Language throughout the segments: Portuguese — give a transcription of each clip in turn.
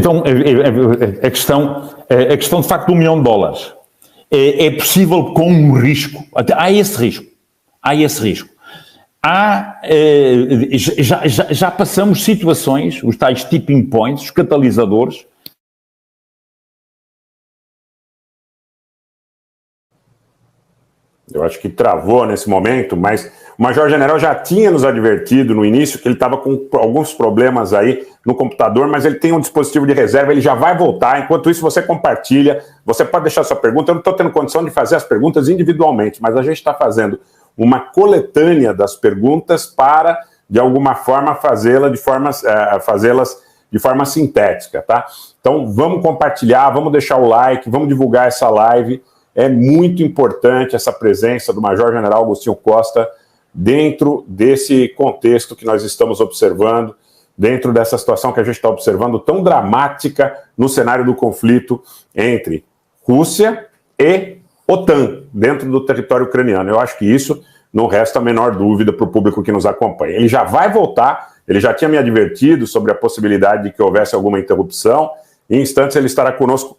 Então, a questão de facto do $1 milhão é possível com um risco. Há esse risco. Já passamos situações, os tais tipping points, os catalisadores. Eu acho que travou nesse momento, mas o Major-General já tinha nos advertido no início que ele estava com alguns problemas aí no computador, mas ele tem um dispositivo de reserva, ele já vai voltar. Enquanto isso, você compartilha, você pode deixar sua pergunta. Eu não estou tendo condição de fazer as perguntas individualmente, mas a gente está fazendo uma coletânea das perguntas para, de alguma forma, fazê-las de forma sintética, tá? Então, vamos compartilhar, vamos deixar o like, vamos divulgar essa live. É muito importante essa presença do Major-General Agostinho Costa dentro desse contexto que nós estamos observando, dentro dessa situação que a gente está observando tão dramática no cenário do conflito entre Rússia e OTAN, dentro do território ucraniano. Eu acho que isso não resta a menor dúvida para o público que nos acompanha. Ele já vai voltar, ele já tinha me advertido sobre a possibilidade de que houvesse alguma interrupção. Em instantes ele estará conosco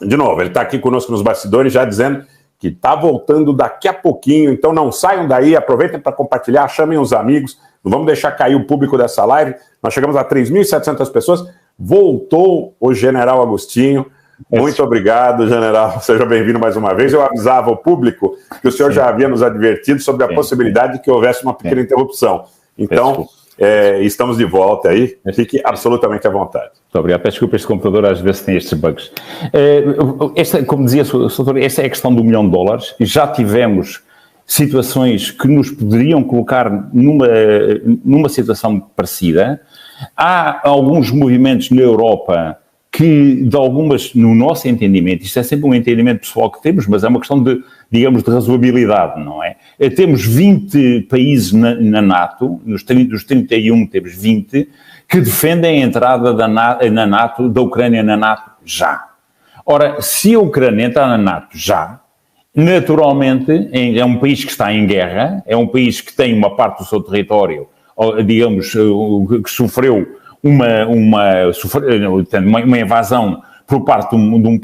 de novo. Ele está aqui conosco nos bastidores já dizendo que está voltando daqui a pouquinho, então não saiam daí, aproveitem para compartilhar, chamem os amigos, não vamos deixar cair o público dessa live. Nós chegamos a 3.700 pessoas, voltou o General Agostinho. Muito obrigado, General, seja bem-vindo mais uma vez. Eu avisava o público que o senhor já havia nos advertido sobre a possibilidade de que houvesse uma pequena interrupção. Então, estamos de volta aí, fique absolutamente à vontade. Muito obrigado. Peço desculpa, este computador às vezes tem estes bugs. Como dizia o doutor, esta é a questão do $1 milhão. Já tivemos situações que nos poderiam colocar numa situação parecida. Há alguns movimentos na Europa que, de algumas, no nosso entendimento, isto é sempre um entendimento pessoal que temos, mas é uma questão de, digamos, de razoabilidade, não é? Temos 20 países na NATO, dos 31 temos 20, que defendem a entrada na NATO, da Ucrânia na NATO já. Ora, se a Ucrânia entrar na NATO já, naturalmente, é um país que está em guerra, é um país que tem uma parte do seu território, digamos, que sofreu uma invasão por parte de um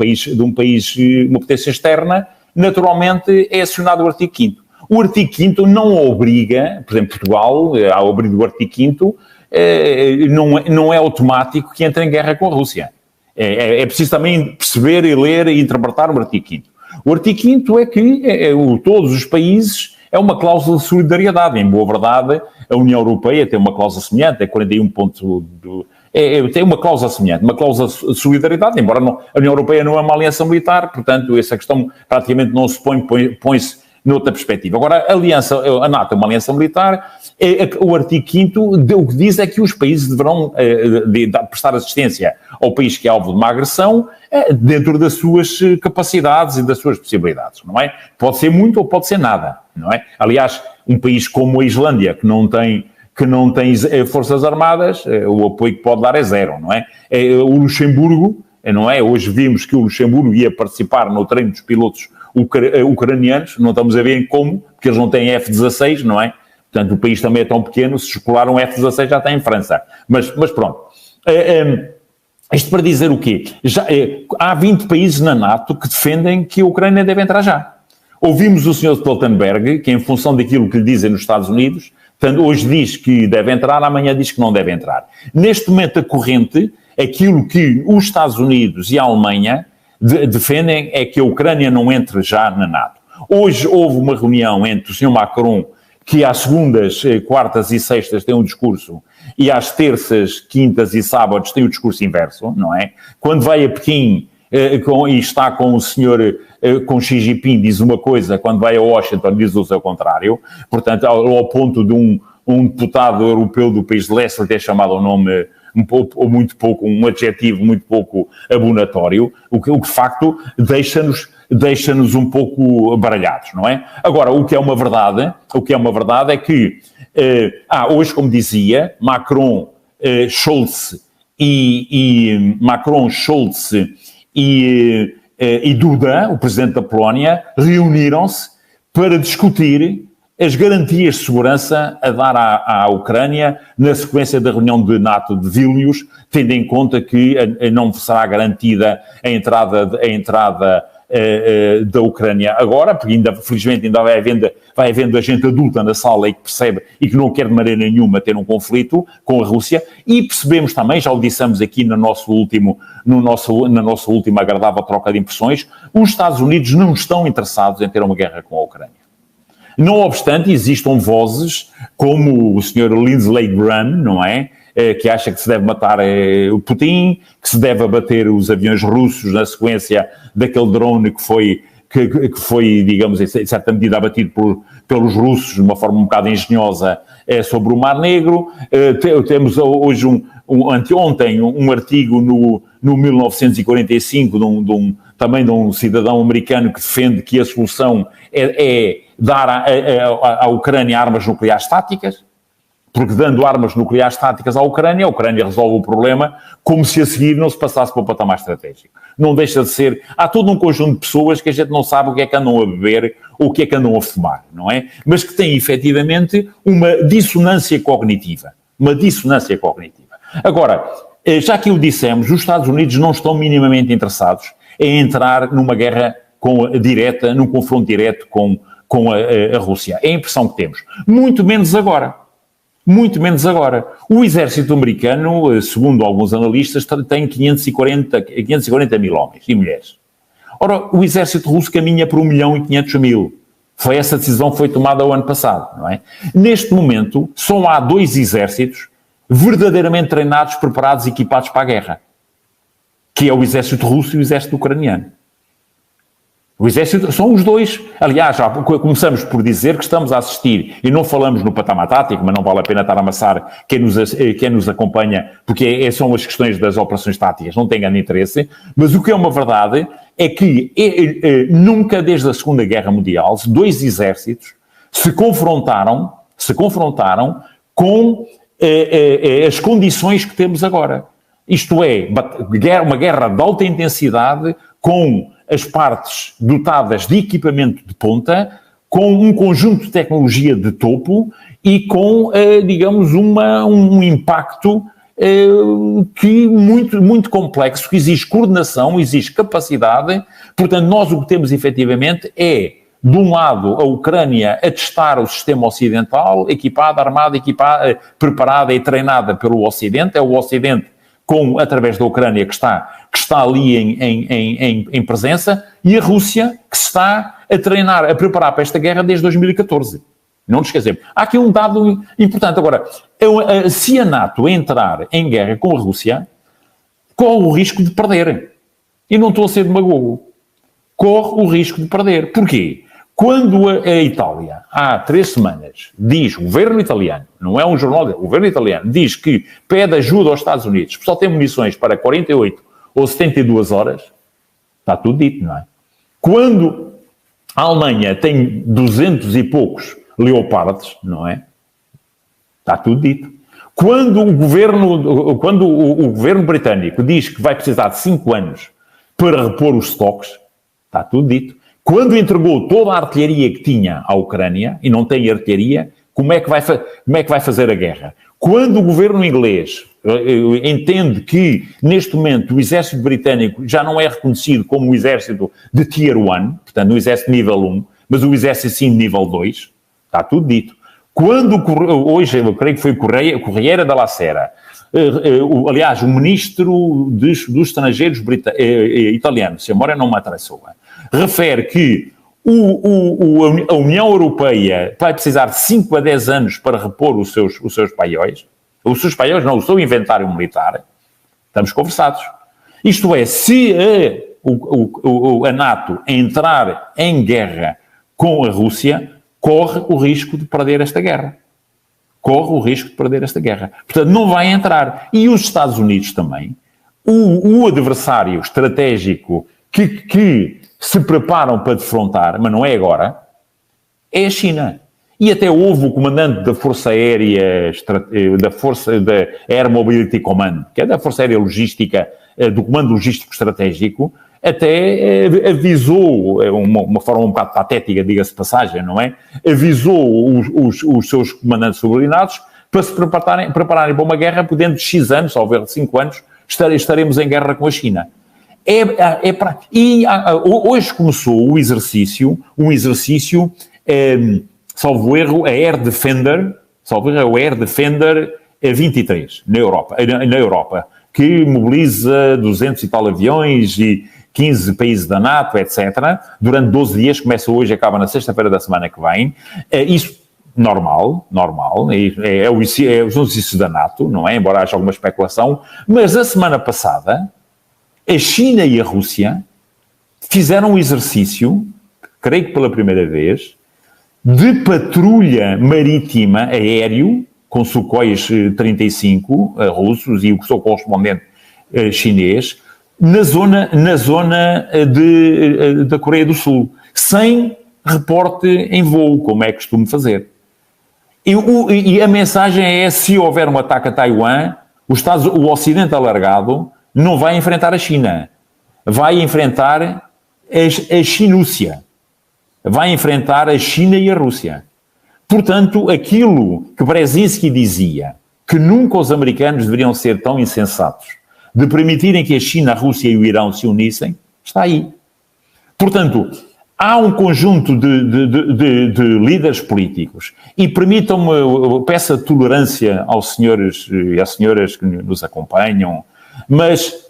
país, uma potência externa, naturalmente é acionado o artigo 5º. O artigo 5º não obriga, por exemplo, Portugal, ao abrir o artigo 5º, não é automático que entre em guerra com a Rússia. É preciso também perceber e ler e interpretar o artigo 5º. O artigo 5º é que todos os países é uma cláusula de solidariedade. Em boa verdade, a União Europeia tem uma cláusula semelhante, é 41. Tem uma cláusula semelhante, uma cláusula de solidariedade, embora a União Europeia não é uma aliança militar, portanto, essa questão praticamente não se põe-se noutra perspectiva. Agora, a NATO é uma aliança militar, o artigo 5º o que diz é que os países deverão prestar assistência ao país que é alvo de uma agressão dentro das suas capacidades e das suas possibilidades, não é? Pode ser muito ou pode ser nada, não é? Aliás, um país como a Islândia, que não tem forças armadas, o apoio que pode dar é zero, não é? O Luxemburgo, não é? Hoje vimos que o Luxemburgo ia participar no treino dos pilotos ucranianos, não estamos a ver como, porque eles não têm F-16, não é? Portanto, o país também é tão pequeno, se escolar um F-16 já está em França. Mas pronto. Isto para dizer o quê? Há 20 países na NATO que defendem que a Ucrânia deve entrar já. Ouvimos o Sr. Stoltenberg, que em função daquilo que lhe dizem nos Estados Unidos, portanto, hoje diz que deve entrar, amanhã diz que não deve entrar. Neste momento, a corrente, aquilo que os Estados Unidos e a Alemanha defendem é que a Ucrânia não entre já na NATO. Hoje houve uma reunião entre o Sr. Macron, que às segundas, quartas e sextas tem um discurso, e às terças, quintas e sábados tem o discurso inverso, não é? Quando vai a Pequim e está com o senhor, com Xi Jinping, diz uma coisa, quando vai a Washington diz o seu contrário, portanto, ao ponto de um deputado europeu do país de leste ter chamado o nome um adjetivo muito pouco abonatório, o que de facto deixa-nos um pouco baralhados, não é? Agora, o que é uma verdade é que, hoje, como dizia, Macron, Scholz e Duda, o presidente da Polónia, reuniram-se para discutir as garantias de segurança a dar à Ucrânia na sequência da reunião de NATO de Vilnius, tendo em conta que não será garantida a entrada da Ucrânia agora, porque ainda, felizmente, ainda vai havendo a gente adulta na sala e que percebe e que não quer de maneira nenhuma ter um conflito com a Rússia, e percebemos também, já o dissemos aqui na nossa última agradável troca de impressões, os Estados Unidos não estão interessados em ter uma guerra com a Ucrânia. Não obstante, existam vozes como o Sr. Lindsey Graham, não é? Que acha que se deve matar o Putin, que se deve abater os aviões russos na sequência daquele drone que foi, digamos, em certa medida abatido pelos russos de uma forma um bocado engenhosa sobre o Mar Negro. Temos hoje anteontem um artigo no 1945 também de um cidadão americano que defende que a solução é dar à Ucrânia armas nucleares táticas, porque dando armas nucleares táticas à Ucrânia, a Ucrânia resolve o problema como se a seguir não se passasse para o patamar estratégico. Não deixa de ser... Há todo um conjunto de pessoas que a gente não sabe o que é que andam a beber ou o que é que andam a fumar, não é? Mas que têm, efetivamente, uma dissonância cognitiva. Uma dissonância cognitiva. Agora, já que o dissemos, os Estados Unidos não estão minimamente interessados em entrar numa guerra direta, num confronto direto com a Rússia. É a impressão que temos. Muito menos agora. Muito menos agora. O exército americano, segundo alguns analistas, tem 540 mil homens e mulheres. Ora, o exército russo caminha para 1.500.000. Foi essa decisão que foi tomada o ano passado, não é? Neste momento, só há 2 exércitos verdadeiramente treinados, preparados e equipados para a guerra, que é o exército russo e o exército ucraniano. O exército são os 2. Aliás, já começamos por dizer que estamos a assistir, e não falamos no patamar tático, mas não vale a pena estar a amassar quem nos acompanha, porque são as questões das operações táticas, não tem grande interesse, mas o que é uma verdade é que nunca desde a Segunda Guerra Mundial 2 exércitos se confrontaram com as condições que temos agora. Isto é, uma guerra de alta intensidade com as partes dotadas de equipamento de ponta, com um conjunto de tecnologia de topo e com, digamos, um impacto que muito, muito complexo, que exige coordenação, exige capacidade. Portanto, nós o que temos efetivamente é, de um lado, a Ucrânia a testar o sistema ocidental, equipada, armada, preparada e treinada pelo Ocidente. É o Ocidente, através da Ucrânia, que está ali em presença, e a Rússia, que se está a treinar, a preparar para esta guerra desde 2014. Não nos esquecemos. Há aqui um dado importante. Agora, se a NATO entrar em guerra com a Rússia, corre o risco de perder. E não estou a ser demagogo. Corre o risco de perder. Porquê? Quando a Itália, há 3 semanas, diz, o governo italiano, não é um jornal, o governo italiano diz que pede ajuda aos Estados Unidos, porque só tem munições para 48 ou 72 horas, está tudo dito, não é? Quando a Alemanha tem 200 e poucos Leopards, não é? Está tudo dito. Quando o governo britânico diz que vai precisar de 5 anos para repor os estoques, está tudo dito. Quando entregou toda a artilharia que tinha à Ucrânia, e não tem artilharia, como é que vai fazer a guerra? Quando o governo inglês entende que, neste momento, o exército britânico já não é reconhecido como um exército de Tier 1, portanto, um exército nível 1, mas um exército sim de nível 2, está tudo dito. Quando, hoje, eu creio que foi o Corriere della Sera, aliás, o ministro dos estrangeiros italiano, se a memória não me atrasou, refere que a União Europeia vai precisar de 5 a 10 anos para repor os seus paióis. Os seus paióis, não, o seu inventário militar. Estamos conversados. Isto é, se a NATO entrar em guerra com a Rússia, corre o risco de perder esta guerra. Corre o risco de perder esta guerra. Portanto, não vai entrar. E os Estados Unidos também, o adversário estratégico que se preparam para defrontar, mas não é agora, é a China. E até houve o comandante da Força Aérea, da Air Mobility Command, que é da Força Aérea Logística, do Comando Logístico Estratégico, até avisou, uma forma um bocado patética, diga-se de passagem, não é? Avisou os seus comandantes subordinados para se prepararem para uma guerra, por dentro de X anos, ao ver 5 anos, estaremos em guerra com a China. Hoje começou o exercício, salvo erro, a Air Defender 23, na Europa, que mobiliza 200 e tal aviões e 15 países da NATO, etc., durante 12 dias, começa hoje e acaba na sexta-feira da semana que vem. Isso, normal, é os exercícios da NATO, não é? Embora haja alguma especulação, mas a semana passada, a China e a Rússia fizeram um exercício, creio que pela primeira vez, de patrulha marítima aéreo, com Sukhoi 35 russos e o seu correspondente chinês, na zona da Coreia do Sul, sem reporte em voo, como é costume fazer. E a mensagem é: se houver um ataque a Taiwan, o Ocidente alargado não vai enfrentar a China, vai enfrentar a Chinúcia, vai enfrentar a China e a Rússia. Portanto, aquilo que Brzezinski dizia, que nunca os americanos deveriam ser tão insensatos de permitirem que a China, a Rússia e o Irão se unissem, está aí. Portanto, há um conjunto de líderes políticos, e permitam-me, peço tolerância aos senhores e às senhoras que nos acompanham, mas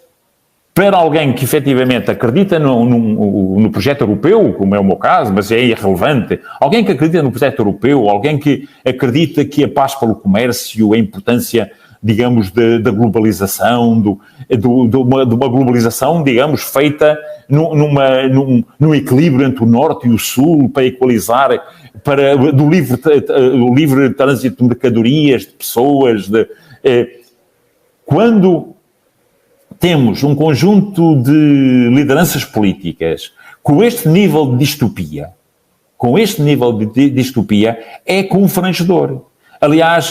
para alguém que efetivamente acredita no projeto europeu, como é o meu caso, mas é irrelevante, alguém que acredita no projeto europeu, alguém que acredita que a paz pelo comércio, a importância, digamos, da globalização, de uma globalização, digamos, feita num equilíbrio entre o Norte e o Sul, para equalizar, do livre trânsito de mercadorias, de pessoas, quando temos um conjunto de lideranças políticas com este nível de distopia, é confrangedor. Aliás,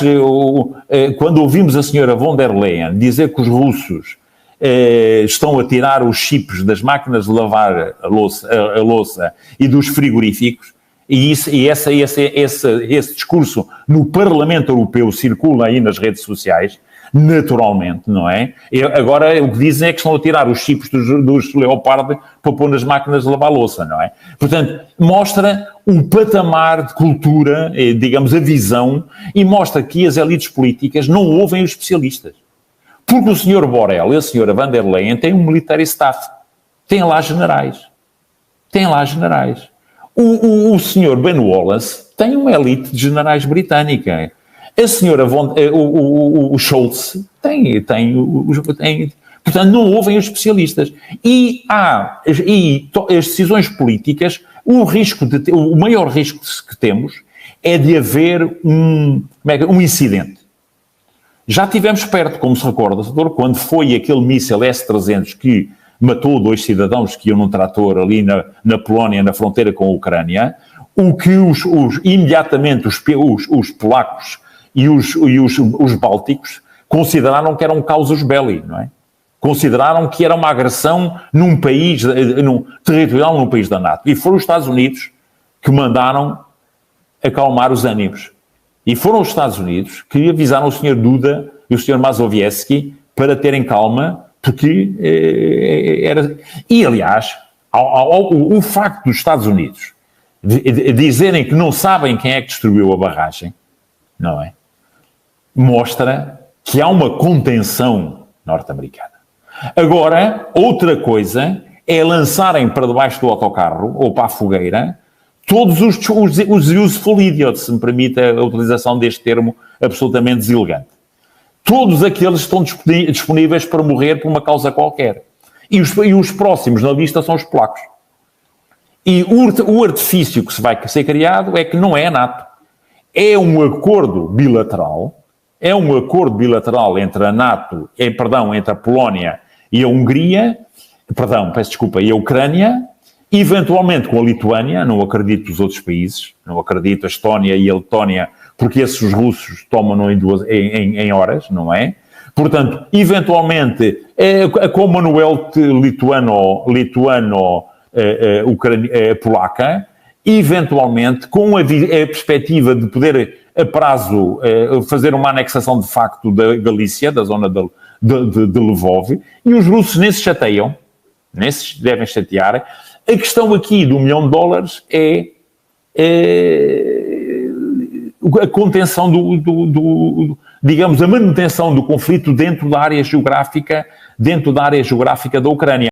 quando ouvimos a senhora von der Leyen dizer que os russos estão a tirar os chips das máquinas de lavar a louça e dos frigoríficos, e esse discurso no Parlamento Europeu circula aí nas redes sociais, naturalmente, não é? Agora o que dizem é que estão a tirar os chips dos Leopard para pôr nas máquinas de lavar louça, não é? Portanto, mostra um patamar de cultura, digamos, a visão, e mostra que as elites políticas não ouvem os especialistas. Porque o Sr. Borrell e a Sra. Van der Leyen têm um military staff, têm lá generais. O Sr. Ben Wallace tem uma elite de generais britânica. A senhora o Scholz tem, portanto, não ouvem os especialistas. E as decisões políticas, o maior risco que temos é de haver um incidente. Já tivemos perto, como se recorda, quando foi aquele míssil S-300 que matou 2 cidadãos que iam num trator ali na Polónia, na fronteira com a Ucrânia, o que imediatamente os polacos e os bálticos consideraram que eram casus belli, não é? Consideraram que era uma agressão territorial num país da NATO. E foram os Estados Unidos que mandaram acalmar os ânimos. E foram os Estados Unidos que avisaram o Sr. Duda e o Sr. Mazowiecki para terem calma, porque era... E, aliás, o facto dos Estados Unidos dizerem que não sabem quem é que destruiu a barragem, não é? Mostra que há uma contenção norte-americana. Agora, outra coisa é lançarem para debaixo do autocarro ou para a fogueira todos os useful idiots, se me permite a utilização deste termo absolutamente deselegante. Todos aqueles que estão disponíveis para morrer por uma causa qualquer. E os próximos na lista são os polacos. E o artifício que vai ser criado é que não é a NATO. É um acordo bilateral entre a NATO, entre a Polónia e a Hungria, e a Ucrânia, eventualmente com a Lituânia, não acredito os outros países, não acredito a Estónia e a Letónia, porque esses os russos tomam em horas, não é? Portanto, eventualmente, a Commonwealth lituano-polaca, eventualmente, com a perspectiva de poder, a prazo, fazer uma anexação de facto da Galícia, da zona de Lvov, e os russos nem se chateiam, nem se devem chatear. A questão aqui do $1 milhão é a contenção digamos, a manutenção do conflito dentro da área geográfica da Ucrânia.